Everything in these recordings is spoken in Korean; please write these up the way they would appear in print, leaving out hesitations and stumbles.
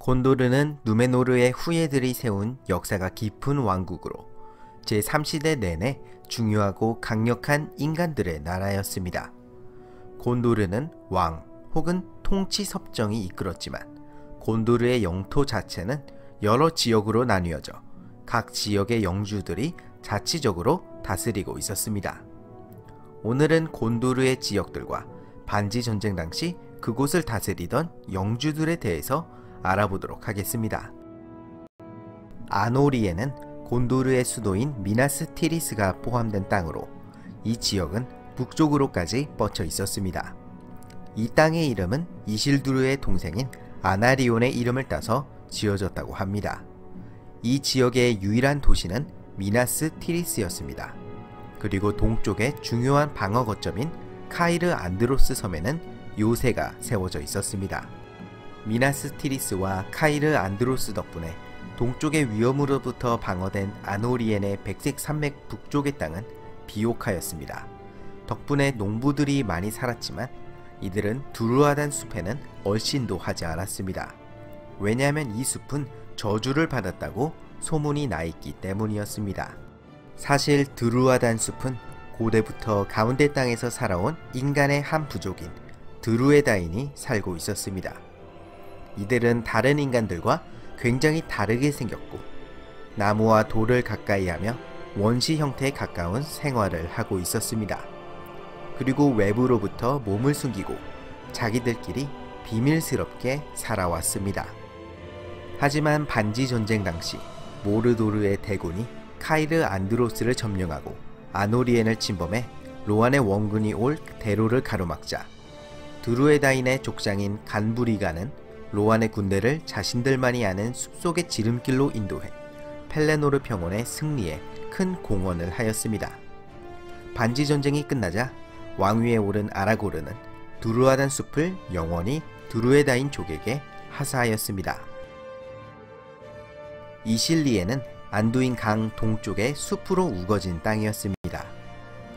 곤도르는 누메노르의 후예들이 세운 역사가 깊은 왕국으로 제3시대 내내 중요하고 강력한 인간들의 나라였습니다. 곤도르는 왕 혹은 통치 섭정이 이끌었지만 곤도르의 영토 자체는 여러 지역으로 나뉘어져 각 지역의 영주들이 자치적으로 다스리고 있었습니다. 오늘은 곤도르의 지역들과 반지 전쟁 당시 그곳을 다스리던 영주들에 대해서 알아보도록 하겠습니다. 아노리에는 곤도르의 수도인 미나스 티리스가 포함된 땅으로 이 지역은 북쪽으로까지 뻗쳐 있었습니다. 이 땅의 이름은 이실두르의 동생인 아나리온의 이름을 따서 지어졌다고 합니다. 이 지역의 유일한 도시는 미나스 티리스였습니다. 그리고 동쪽의 중요한 방어 거점인 카이르 안드로스 섬에는 요새가 세워져 있었습니다. 미나스 티리스와 카이르 안드로스 덕분에 동쪽의 위험으로부터 방어된 아노리엔의 백색 산맥 북쪽의 땅은 비옥하였습니다. 덕분에 농부들이 많이 살았지만 이들은 두루아단 숲에는 얼씬도 하지 않았습니다. 왜냐하면 이 숲은 저주를 받았다고 소문이 나 있기 때문이었습니다. 사실 드루아단 숲은 고대부터 가운데 땅에서 살아온 인간의 한 부족인 드루에다인이 살고 있었습니다. 이들은 다른 인간들과 굉장히 다르게 생겼고 나무와 돌을 가까이 하며 원시 형태에 가까운 생활을 하고 있었습니다. 그리고 외부로부터 몸을 숨기고 자기들끼리 비밀스럽게 살아왔습니다. 하지만 반지 전쟁 당시 모르도르의 대군이 카이르 안드로스를 점령하고 아노리엔을 침범해 로안의 원군이 올 대로를 가로막자 드루에다인의 족장인 간부리가는 로안의 군대를 자신들만이 아는 숲속의 지름길로 인도해 펠레노르 평원의 승리에 큰 공헌을 하였습니다. 반지 전쟁이 끝나자 왕위에 오른 아라고르는 두루아단 숲을 영원히 드루에다인 족에게 하사하였습니다. 이실리에는 안두인 강 동쪽의 숲으로 우거진 땅이었습니다.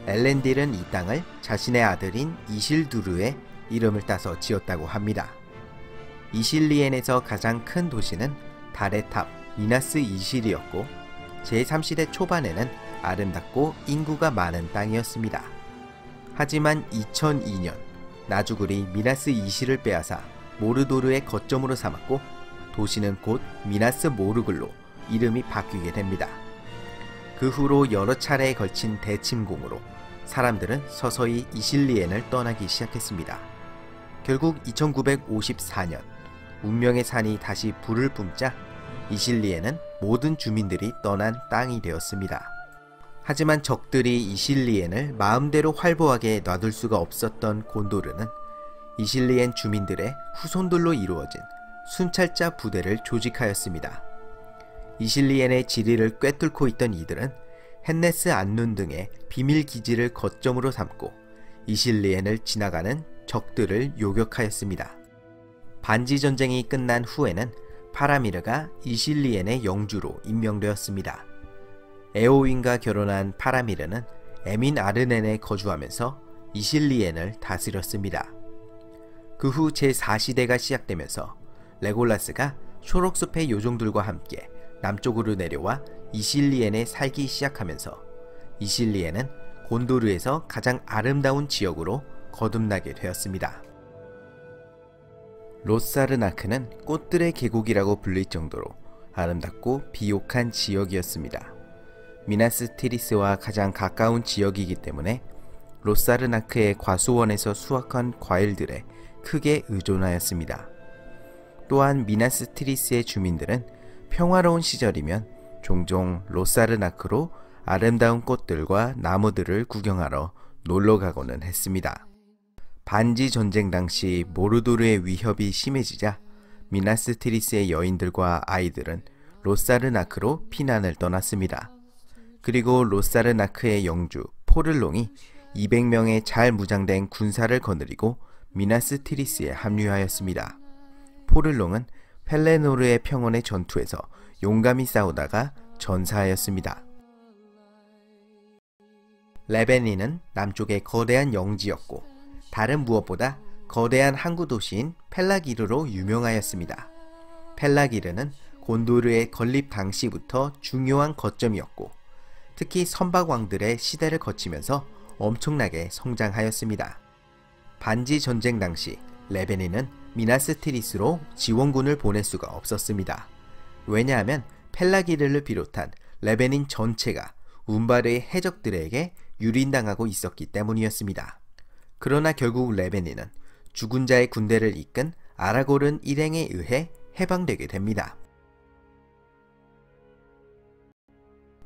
엘렌딜은 이 땅을 자신의 아들인 이실두르의 이름을 따서 지었다고 합니다. 이실리엔에서 가장 큰 도시는 달의 탑 미나스 이실이었고 제3시대 초반에는 아름답고 인구가 많은 땅이었습니다. 하지만 2002년 나주굴이 미나스 이실을 빼앗아 모르도르의 거점으로 삼았고 도시는 곧 미나스 모르글로 이름이 바뀌게 됩니다. 그 후로 여러 차례에 걸친 대침공으로 사람들은 서서히 이실리엔을 떠나기 시작했습니다. 결국 2954년 운명의 산이 다시 불을 뿜자 이실리엔은 모든 주민들이 떠난 땅이 되었습니다. 하지만 적들이 이실리엔을 마음대로 활보하게 놔둘 수가 없었던 곤도르는 이실리엔 주민들의 후손들로 이루어진 순찰자 부대를 조직하였습니다. 이실리엔의 지리를 꿰뚫고 있던 이들은 헨네스 안눈 등의 비밀 기지를 거점으로 삼고 이실리엔을 지나가는 적들을 요격하였습니다. 반지 전쟁이 끝난 후에는 파라미르가 이실리엔의 영주로 임명되었습니다. 에오윈과 결혼한 파라미르는 에민 아르넨에 거주하면서 이실리엔을 다스렸습니다. 그 후 제4시대가 시작되면서 레골라스가 초록숲의 요정들과 함께 남쪽으로 내려와 이실리엔에 살기 시작하면서 이실리엔은 곤도르에서 가장 아름다운 지역으로 거듭나게 되었습니다. 로사르나크는 꽃들의 계곡이라고 불릴 정도로 아름답고 비옥한 지역이었습니다. 미나스 티리스와 가장 가까운 지역이기 때문에 로사르나크의 과수원에서 수확한 과일들에 크게 의존하였습니다. 또한 미나스 티리스의 주민들은 평화로운 시절이면 종종 로사르나크로 아름다운 꽃들과 나무들을 구경하러 놀러가고는 했습니다. 반지 전쟁 당시 모르도르의 위협이 심해지자 미나스 티리스의 여인들과 아이들은 로사르나크로 피난을 떠났습니다. 그리고 로사르나크의 영주 포를롱이 200명의 잘 무장된 군사를 거느리고 미나스 티리스에 합류하였습니다. 포를롱은 펠레노르의 평원의 전투에서 용감히 싸우다가 전사하였습니다. 레베니는 남쪽의 거대한 영지였고 다른 무엇보다 거대한 항구 도시인 펠라기르로 유명하였습니다. 펠라기르는 곤도르의 건립 당시부터 중요한 거점이었고 특히 선박왕들의 시대를 거치면서 엄청나게 성장하였습니다. 반지 전쟁 당시 레베니는 미나스 티리스로 지원군을 보낼 수가 없었습니다. 왜냐하면 펠라기르를 비롯한 레베닌 전체가 운바르의 해적들에게 유린당하고 있었기 때문이었습니다. 그러나 결국 레베니는 죽은 자의 군대를 이끈 아라고른 일행에 의해 해방되게 됩니다.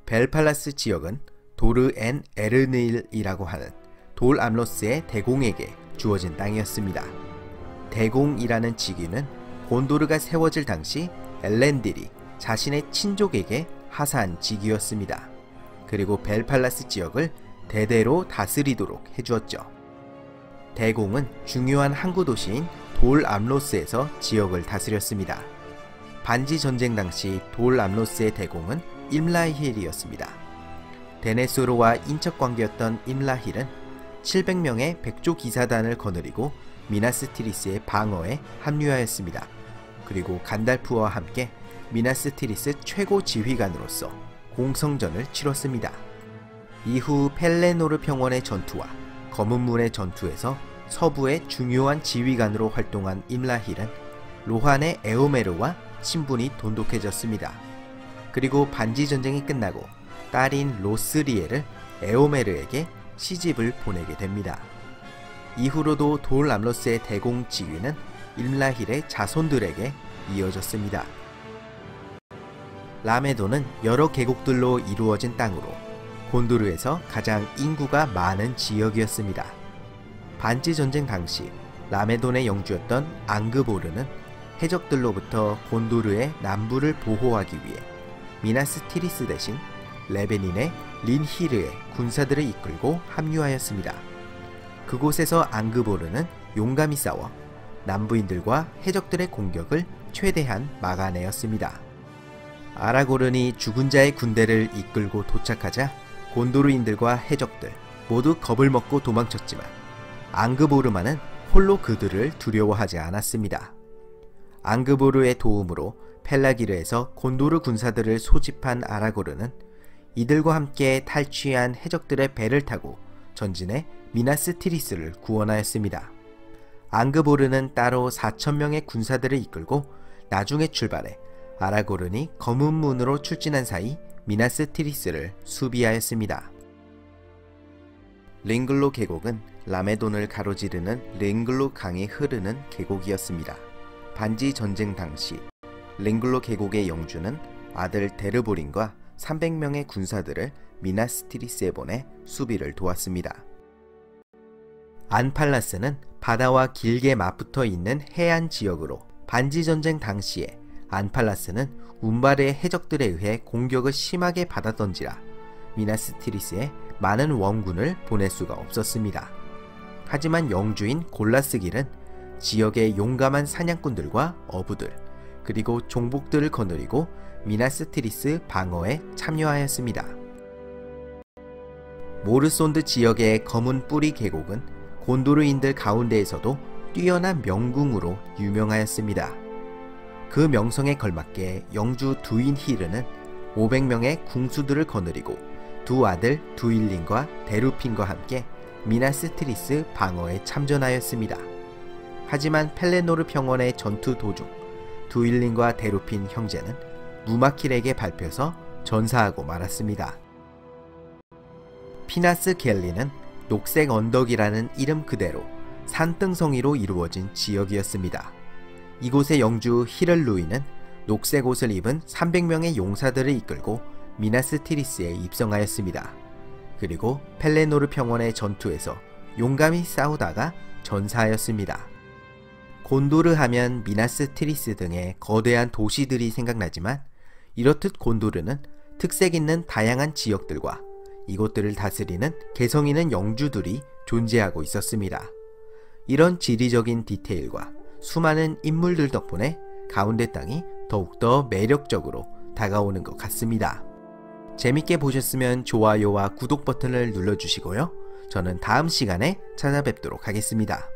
벨팔라스 지역은 도르 엔 에르느일이라고 하는 돌 암로스의 대공에게 주어진 땅이었습니다. 대공이라는 직위는 곤도르가 세워질 당시 엘렌딜이 자신의 친족에게 하사한 직위였습니다. 그리고 벨팔라스 지역을 대대로 다스리도록 해주었죠. 대공은 중요한 항구 도시인 돌 암로스에서 지역을 다스렸습니다. 반지 전쟁 당시 돌 암로스의 대공은 임라힐이었습니다. 데네소르와 인척 관계였던 임라힐은 700명의 백조 기사단을 거느리고 미나스 티리스의 방어에 합류하였습니다. 그리고 간달프와 함께 미나스 티리스 최고 지휘관으로서 공성전을 치렀습니다. 이후 펠레노르 평원의 전투와 검은문의 전투에서 서부의 중요한 지휘관으로 활동한 임라힐은 로한의 에오메르와 친분이 돈독해졌습니다. 그리고 반지 전쟁이 끝나고 딸인 로스리에를 에오메르에게 시집을 보내게 됩니다. 이후로도 돌 암로스의 대공 지위는 임라힐의 자손들에게 이어졌습니다. 라메도는 여러 계곡들로 이루어진 땅으로 곤도르에서 가장 인구가 많은 지역이었습니다. 반지 전쟁 당시 라메돈의 영주였던 앙그보르는 해적들로부터 곤도르의 남부를 보호하기 위해 미나스 티리스 대신 레베닌의 린히르의 군사들을 이끌고 합류하였습니다. 그곳에서 앙그보르는 용감히 싸워 남부인들과 해적들의 공격을 최대한 막아내었습니다. 아라고른이 죽은 자의 군대를 이끌고 도착하자 곤도르인들과 해적들 모두 겁을 먹고 도망쳤지만 앙그보르만은 홀로 그들을 두려워하지 않았습니다. 앙그보르의 도움으로 펠라기르에서 곤도르 군사들을 소집한 아라고르는 이들과 함께 탈취한 해적들의 배를 타고 전진해 미나스 티리스를 구원하였습니다. 앙그보르는 따로 4,000명의 군사들을 이끌고 나중에 출발해 아라고른이 검은 문으로 출진한 사이 미나스 티리스를 수비하였습니다. 링글로 계곡은 라메돈을 가로지르는 링글로 강이 흐르는 계곡이었습니다. 반지 전쟁 당시 링글로 계곡의 영주는 아들 데르보린과 300명의 군사들을 미나스 티리스에 보내 수비를 도왔습니다. 안팔라스는 바다와 길게 맞붙어 있는 해안 지역으로 반지 전쟁 당시에 안팔라스는 운바르의 해적들에 의해 공격을 심하게 받았던지라 미나스 티리스에 많은 원군을 보낼 수가 없었습니다. 하지만 영주인 골라스길은 지역의 용감한 사냥꾼들과 어부들 그리고 종복들을 거느리고 미나스 티리스 방어에 참여하였습니다. 모르손드 지역의 검은 뿌리 계곡은 곤도르인들 가운데에서도 뛰어난 명궁으로 유명하였습니다. 그 명성에 걸맞게 영주 두인 히르는 500명의 궁수들을 거느리고 두 아들 두일린과 데루핀과 함께 미나스 티리스 방어에 참전하였습니다. 하지만 펠레노르 평원의 전투 도중 두일린과 데루핀 형제는 무마킬에게 밟혀서 전사하고 말았습니다. 피나스 갤리는 녹색 언덕이라는 이름 그대로 산등성이로 이루어진 지역이었습니다. 이곳의 영주 히를루이는 녹색 옷을 입은 300명의 용사들을 이끌고 미나스 티리스에 입성하였습니다. 그리고 펠레노르 평원의 전투에서 용감히 싸우다가 전사하였습니다. 곤도르 하면 미나스 티리스 등의 거대한 도시들이 생각나지만 이렇듯 곤도르는 특색 있는 다양한 지역들과 이곳들을 다스리는 개성 있는 영주들이 존재하고 있었습니다. 이런 지리적인 디테일과 수많은 인물들 덕분에 가운데 땅이 더욱더 매력적으로 다가오는 것 같습니다. 재밌게 보셨으면 좋아요와 구독 버튼을 눌러주시고요. 저는 다음 시간에 찾아뵙도록 하겠습니다.